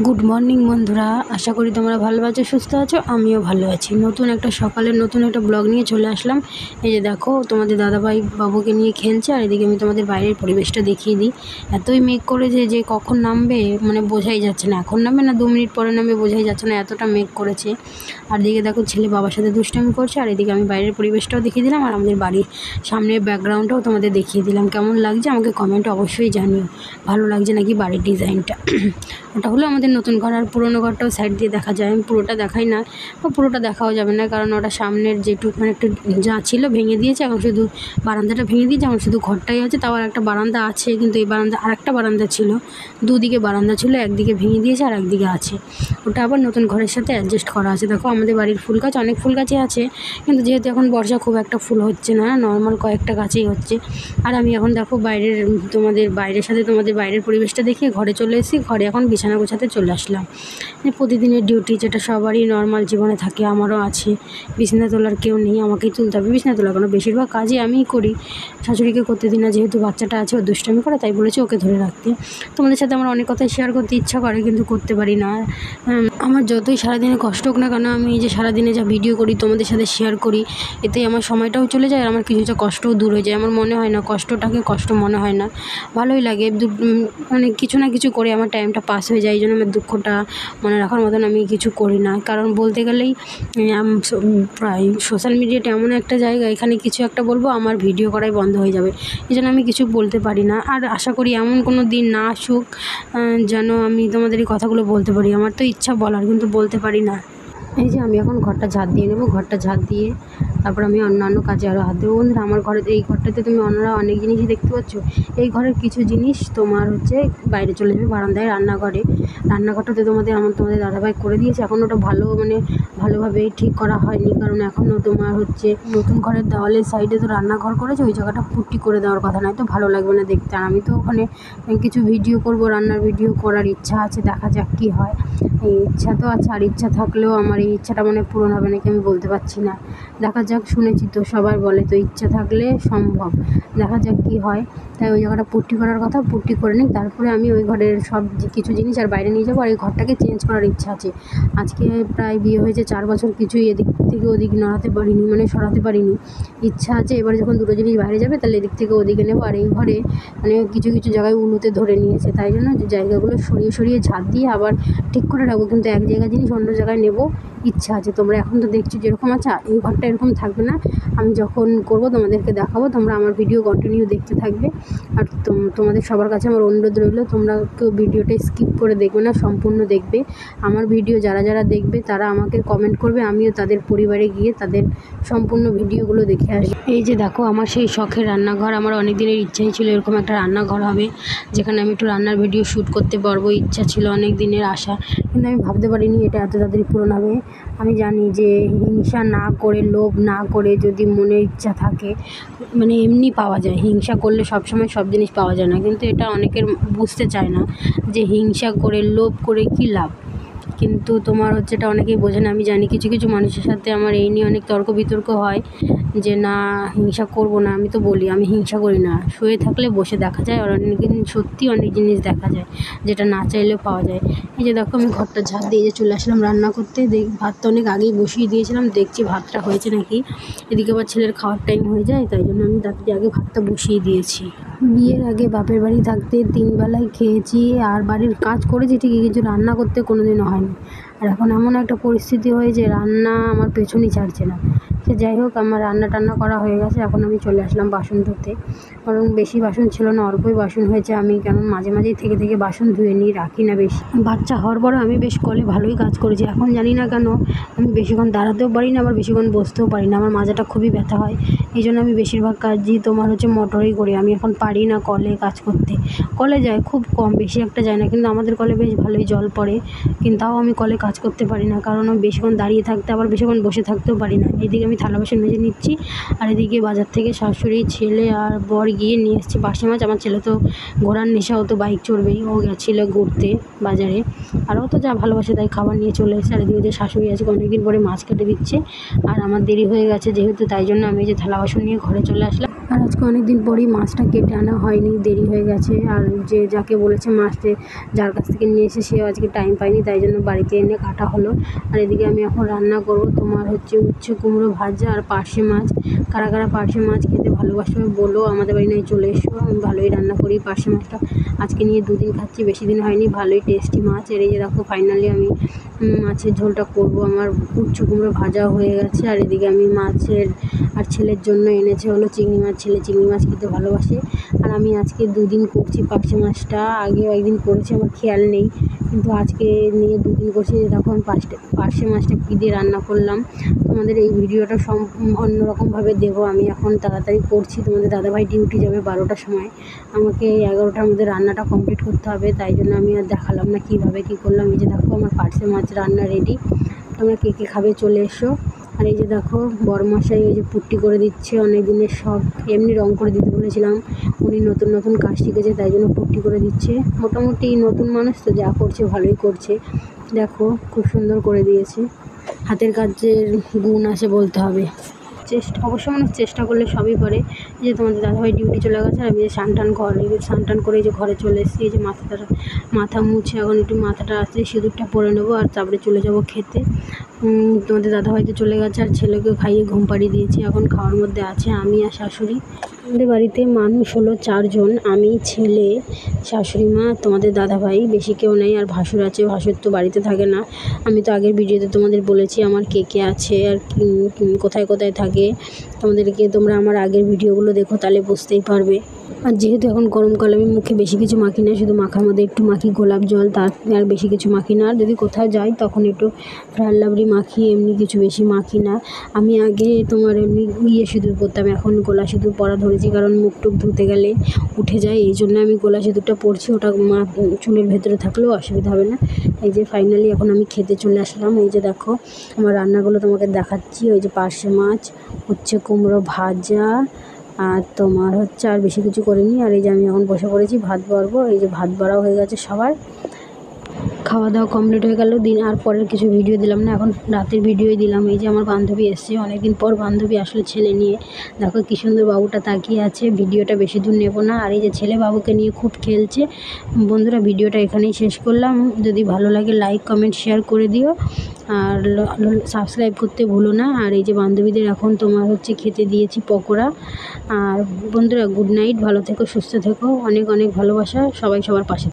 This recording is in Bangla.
গুড মর্নিং বন্ধুরা, আশা করি তোমরা ভালো আছো, সুস্থ আছো। আমিও ভালো আছি। নতুন একটা সকালের নতুন একটা ব্লগ নিয়ে চলে আসলাম। এই যে দেখো, তোমাদের দাদাভাই বাবুকে নিয়ে খেলছে, আর এদিকে আমি তোমাদের বাইরের পরিবেশটা দেখিয়ে দিই। এতই মেঘ করেছে যে কখন নামবে মানে বোঝাই যাচ্ছে না। এখন নামবে না 2 মিনিট পরে নামবে বোঝাই যাচ্ছে না, এতটা মেঘ করেছে। আর এদিকে দেখো ছেলে বাবার সাথে দুষ্টামি করছে, আর এদিকে আমি বাইরের পরিবেশটাও দেখিয়ে দিলাম, আর আমাদের বাড়ির সামনের ব্যাকগ্রাউন্ডটাও তোমাদের দেখিয়ে দিলাম। কেমন লাগছে আমাকে কমেন্টে অবশ্যই জানিও, ভালো লাগছে নাকি বাড়ির ডিজাইনটা। ওটা হলো আমাদের নতুন ঘর, আর পুরোনো ঘরটাও সাইড দিয়ে দেখা যায়। আমি পুরোটা দেখাই না, বা পুরোটা দেখাও যাবে না, কারণ ওটা সামনের যেটুকু মানে একটু যা ছিল ভেঙে দিয়েছে। এখন শুধু বারান্দাটা ভেঙে দিয়েছে, এখন শুধু ঘরটাই আছে। তাও আর একটা বারান্দা আছে, কিন্তু এই বারান্দা আর একটা বারান্দা ছিল, দুদিকে বারান্দা ছিল, একদিকে ভেঙে দিয়েছে আর একদিকে আছে। ওটা আবার নতুন ঘরের সাথে অ্যাডজাস্ট করা আছে। দেখো আমাদের বাড়ির ফুল গাছ, অনেক ফুল গাছই আছে, কিন্তু যেহেতু এখন বর্ষা খুব একটা ফুল হচ্ছে না, নর্মাল কয়েকটা গাছেই হচ্ছে। আর আমি এখন দেখো তোমাদের বাইরের পরিবেশটা দেখে ঘরে চলে এসেছি। ঘরে এখন বিছানা গোছাতে চলে আসলাম। প্রতিদিনের ডিউটি যেটা সবারই নর্মাল জীবনে থাকে, আমারও আছে। বিছানা তোলার কেউ নেই, আমাকেই তুলতে হবে বিছানা তোলার। কারণ বেশিরভাগ কাজই আমিই করি, শাশুড়িকে করতে দিই না, যেহেতু বাচ্চাটা আছে, ও দুষ্টামি করে, তাই বলেছি ওকে ধরে রাখতে। তোমাদের সাথে আমার অনেক কথাই শেয়ার করতে ইচ্ছা করে, কিন্তু করতে পারি না। আমার যতই সারাদিনে কষ্ট হোক না কেন, আমি এই যে সারাদিনে যা ভিডিও করি তোমাদের সাথে শেয়ার করি, এতে আমার সময়টাও চলে যায়, আর আমার কিছুটা কষ্টও দূর হয়ে যায়। আমার মনে হয় না কষ্টটাকে কষ্ট মনে হয় না, ভালোই লাগে। মানে কিছু না কিছু করে আমার টাইমটা পাস হয়ে যায়। এই জন্য আমার দুঃখটা মনে রাখার মতন আমি কিছু করি না। কারণ বলতে গেলেই প্রায় সোশ্যাল মিডিয়াটা এমন একটা জায়গা, এখানে কিছু একটা বলবো আমার ভিডিও করাই বন্ধ হয়ে যাবে। এই জন্য আমি কিছু বলতে পারি না। আর আশা করি এমন কোনো দিন না আসুক যেন আমি তোমাদের এই কথাগুলো বলতে পারি। আমার তো ইচ্ছা বলার, কিন্তু বলতে পারি না। এই যে আমি এখন ঘরটা ঝাড় দিয়ে নেবো, ঘরটা ঝাড় দিয়ে তারপর আমি অন্যান্য কাজে আরও হাত দেবো। বন্ধুরা, আমার এই ঘরটাতে তুমি অন্যরা অনেক জিনিসই দেখতে পাচ্ছ। এই ঘরের কিছু জিনিস তোমার বাইরে চলে যাবে, বারান্দায় রান্নাঘরটাতে তোমাদের দাদাভাই করে দিয়েছে। এখন ওটা ভালোভাবে ঠিক করা হয়নি, কারণ এখনও তোমার নতুন ঘরের দেওয়ালের সাইডে তো রান্নাঘর করেছে, ওই জায়গাটা পুট্টি করে দেওয়ার কথা, নয় তো ভালো লাগবে না দেখতে। আর আমি তো ওখানে কিছু ভিডিও করব, রান্নার ভিডিও করার ইচ্ছা আছে, দেখা যাক কী হয়। এই ইচ্ছা তো আছে, আর ইচ্ছা থাকলেও আমার এই ইচ্ছাটা পূরণ হবে নাকি আমি বলতে পারছি না। দেখা যাক, শুনেছি তো সবাই বলে তো ইচ্ছা থাকলে সম্ভব, দেখা যাক কী হয়। তাই ওই জায়গাটা পুট্টি করার কথা, পুট্টি করে নিই, তারপরে আমি ওই ঘরের কিছু জিনিস আর বাইরে নিয়ে যাবো। আর এই ঘরটাকে চেঞ্জ করার ইচ্ছা আছে। আজকে প্রায় বিয়ে হয়েছে 4 বছর, কিছুই এদিক থেকে ওদিক নড়াতে পারিনি, সরাতে পারিনি। ইচ্ছা আছে এবারে যখন দুটো জিনিস বাইরে যাবে, তাহলে এদিক থেকে ওদিকে নেবো। আর এই ঘরে কিছু জায়গায় উনুতে ধরে নিয়েছে, তাই জন্য জায়গাগুলো সরিয়ে সরিয়ে ঝাড় দিয়ে আবার ঠিক করে রাখবো। কিন্তু এক জায়গায় জিনিস অন্য জায়গায় নেবো ইচ্ছা আছে। তোমরা এখন তো দেখছো যেরকম আছে, এই ঘরটা এরকম থাকবে না। আমি যখন করব তোমাদেরকে দেখাবো, তোমরা আমার ভিডিও কন্টিনিউ দেখতে থাকবে। আর তোমাদের সবার কাছে আমার অনুরোধ রইল, তোমরা কেউ ভিডিওটা স্কিপ করে দেখবে না, সম্পূর্ণ দেখবে। আমার ভিডিও যারা দেখবে তারা আমাকে কমেন্ট করবে, আমিও তাদের পরিবারে গিয়ে তাদের সম্পূর্ণ ভিডিওগুলো দেখে আসবো। এই যে দেখো, আমার সেই শখের রান্নাঘর। আমার অনেক দিনের ইচ্ছাই ছিল এরকম একটা রান্নাঘর হবে, যেখানে আমি একটু রান্নার ভিডিও শ্যুট করতে পারবো। ইচ্ছা ছিল, অনেক দিনের আশা, কিন্তু আমি ভাবতে পারিনি এটা এত তাড়াতাড়ি পূরণ হবে। আমি জানি যে হিংসা না করে, লোভ না করে, যদি মনের ইচ্ছা থাকে এমনি পাওয়া যায়। হিংসা করলে সবসময় সব জিনিস পাওয়া যায় না, কিন্তু এটা অনেকের বুঝতে চায় না যে হিংসা করে, লোভ করে কী লাভ। কিন্তু তোমার এটা অনেকেই বোঝে না। আমি জানি কিছু মানুষের সাথে আমার এই নিয়ে অনেক তর্ক বিতর্ক হয়, যে না হিংসা করব না। আমি তো বলি আমি হিংসা করি না, শুয়ে থাকলে বসে দেখা যায়, আর সত্যি অনেক জিনিস দেখা যায় যেটা না চাইলেও পাওয়া যায়। এই যে দেখো, আমি ঘরটা ঝাড় দিয়ে চলে আসলাম রান্না করতে। ভাতটা অনেক আগেই বসিয়ে দিয়েছিলাম, দেখছি ভাতটা হয়েছে নাকি। এদিকে আবার ছেলের খাওয়ার টাইম হয়ে যায়, তাই জন্য আমি তাড়াতাড়ি আগে ভাতটা বসিয়ে দিয়েছি। বিয়ের আগে বাপের বাড়ি থাকতে 3 বেলায় খেয়েছি, আর বাড়ির কাজ করেছি ঠিকই, কিন্তু রান্না করতে কোনোদিনও হয়নি। আর এখন এমন একটা পরিস্থিতি হয়েছে, রান্না আমার পেছনই ছাড়ছে না। সে যাই হোক, আমার রান্না টান্না করা হয়ে গেছে। এখন আমি চলে আসলাম বাসন ধুতে, কারণ বেশি বাসন ছিল না, অল্পই বাসন হয়েছে। আমি কেমন মাঝেই থেকে বাসন ধুয়ে নিই, রাখি না বেশি। বাচ্চা হওয়ার পরে আমি বেশ কলে ভালোই কাজ করেছি। এখন জানি না কেন আমি বেশিক্ষণ দাঁড়াতেও পারি না, আবার বেশিক্ষণ বসতেও পারি না। আমার মাজাটা খুবই ব্যথা হয়, এই জন্য আমি বেশিরভাগ কাজই মোটরেই করি। আমি এখন পারি না কলে কাজ করতে। কলে যায় খুব কম, বেশি একটা যায় না, কিন্তু আমাদের কলে বেশ ভালোই জল পড়ে। কিন্তু তাও আমি কলে কাজ করতে পারি না, কারণ আমি বেশিক্ষণ দাঁড়িয়ে থাকতে, আবার বেশিক্ষণ বসে থাকতেও পারি না। এদিকে আমি থালা বাসন মেজে নিচ্ছি, আর এদিকে বাজার থেকে শাশুড়ি, ছেলে আর বর গিয়ে নিয়ে এসেছে পার্শে মাছ। আমার ছেলে তো ঘোড়ার নেশা, ও তো বাইক চড়বেই, ও গেছিলো ঘুরতে বাজারে, আর ও তো যা ভালোবাসে তাই খাবার নিয়ে চলে এসেছে। আর এদিকে শাশুড়ি আজকে অনেকদিন পরে মাছ কেটে দিচ্ছে, আর আমার দেরি হয়ে গেছে যেহেতু, তাই জন্য আমি যে থালা বাসন নিয়ে ঘরে চলে আসলাম। আর আর আজকে অনেক দিন পরই মাছটা কেটে আনা হয়নি, দেরি হয়ে গেছে। আর যাকে বলেছে মাছতে, যার কাছ থেকে নিয়ে এসে সেও আজকে টাইম পায়নি, তাই জন্য বাড়িতে এনে কাটা হলো। আর এদিকে আমি এখন রান্না করব তোমার হচ্ছে উচ্ছে কুমড়ো ভাজা আর পার্শে মাছ। কারা কারা পার্শে মাছ খেতে ভালোবাসো বলো, আমাদের বাড়ি নয় চলে এসো, আমি ভালোই রান্না করি। পার্শে মাছটা আজকে নিয়ে 2 দিন খাচ্ছি, বেশি দিন হয়নি, ভালোই টেস্টি মাছ। আর এই যে দেখো ফাইনালি আমি মাছের ঝোলটা করব। আমার উচ্ছে কুমড়ো ভাজা হয়ে গেছে। আর এদিকে আমি মাছের আর ছেলের জন্য এনেছে হলো চিংড়ি মাছ। ছেলে চিংড়ি মাছ খেতে ভালোবাসে। আর আমি আজকে 2 দিন করছি পার্শে মাছটা, আগেও একদিন করেছি, আমার খেয়াল নেই, কিন্তু আজকে নিয়ে 2 দিন করছি। দেখো আমি পার্শে মাছটা কী দিয়ে রান্না করলাম, তোমাদের এই ভিডিওটা অন্যরকমভাবে দেবো। আমি এখন তাড়াতাড়ি করছি, তোমাদের দাদাভাই ডিউটি যাবে 12টার সময়, আমাকে 11টার মধ্যে রান্নাটা কমপ্লিট করতে হবে, তাই জন্য আমি আর দেখালাম না কীভাবে কী করলাম। এই যে দেখো আমার পার্শে মাছ রান্না রেডি, তোমরা কে কে খাবে চলে এসো। আর এই যে দেখো বড়মশাই ওই যে পুট্টি করে দিচ্ছে, অনেক দিনের শখ, এমনি রং করে দিতে বলেছিলাম, উনি নতুন নতুন কাজ শিখেছে তাই জন্য পুট্টি করে দিচ্ছে। মোটামুটি নতুন মানুষ তো, যা করছে ভালোই করছে, দেখো খুব সুন্দর করে দিয়েছে। হাতের কাজের গুণ আছে বলতে হবে, অবশ্য মানুষ চেষ্টা করলে সবই পারে। এই যে তোমাদের দাদাভাই ডিউটি চলে গেছে, আর আমি যে স্নান টান করে এই যে ঘরে চলে এসেছি। এই যে মাথা মুছে এখন একটু মাথাটা আসলে সিঁদুরটা পরে নেবো, আর তারপরে চলে যাব খেতে। তোমাদের দাদাভাই তো চলে গেছে, আর ছেলেকেও খাইয়ে ঘুম পাড়িয়ে দিয়েছি, এখন খাওয়ার মধ্যে আছে আমি আর শাশুড়ি। আমাদের বাড়িতে মানুষ হলো 4 জন, আমি, ছেলে, শাশুড়ি মা, তোমাদের দাদাভাই, বেশি কেউ নেই। আর ভাসুর আছে, ভাসুর তো বাড়িতে থাকে না। আমি তো আগের ভিডিওতে তোমাদের বলেছি আমার কে কে আছে আর কোথায় কোথায় থাকে, তোমরা আমার আগের ভিডিওগুলো দেখো, তাহলে বুঝতেই পারবে। আর যেহেতু এখন গরমকাল, আমি মুখে বেশি কিছু মাখি না, শুধু মাখার মধ্যে একটু মাখি গোলাপ জল, তার আর বেশি কিছু মাখি না। আর যদি কোথাও যাই তখন একটু ফেয়ার লাভলি মাখি, এমনি কিছু বেশি মাখি না। আমি আগে তোমার এমনি সিঁদুর পরতাম, এখন গোলা সিঁদুর পরা ধরেছি, কারণ মুখ টুক ধুতে গেলে উঠে যায়, এই জন্য আমি গোলা সিঁদুরটা পরছি। ওটা চুলের ভেতরে থাকলেও অসুবিধা হবে না। এই যে ফাইনালি এখন আমি খেতে চলে আসলাম। এই যে দেখো আমার রান্নাগুলো তোমাকে দেখাচ্ছি। ওই যে পার্শে মাছ, উচ্ছে কুমড়ো ভাজা, আর তোমার হচ্ছে আর বেশি কিছু করিনি। আর এই যে আমি এখন বসে পড়েছি ভাত বাড়বো। এই যে ভাত বাড়াও হয়ে গেছে, সবার খাওয়া দাওয়া কমপ্লিট হয়ে গেল। আর পরের কিছু ভিডিও দিলাম না, এখন রাতের ভিডিওই দিলাম। এই যে আমার বান্ধবী এসছে, অনেকদিন পর বান্ধবী আসলে ছেলে নিয়ে, দেখো কী সুন্দর বাবুটা তাকিয়ে আছে। ভিডিওটা বেশি দূর নেব না। আর এই যে ছেলে বাবুকে নিয়ে খুব খেলছে। বন্ধুরা ভিডিওটা এখানেই শেষ করলাম, যদি ভালো লাগে লাইক কমেন্ট শেয়ার করে দিও, আর সাবস্ক্রাইব করতে ভুলো না। আর এই যে বান্ধবীদের এখন তোমার হচ্ছে খেতে দিয়েছি পকোড়া। আর বন্ধুরা গুড নাইট, ভালো থেকো, সুস্থ থেকো, অনেক অনেক ভালোবাসা, সবাই সবার পাশে।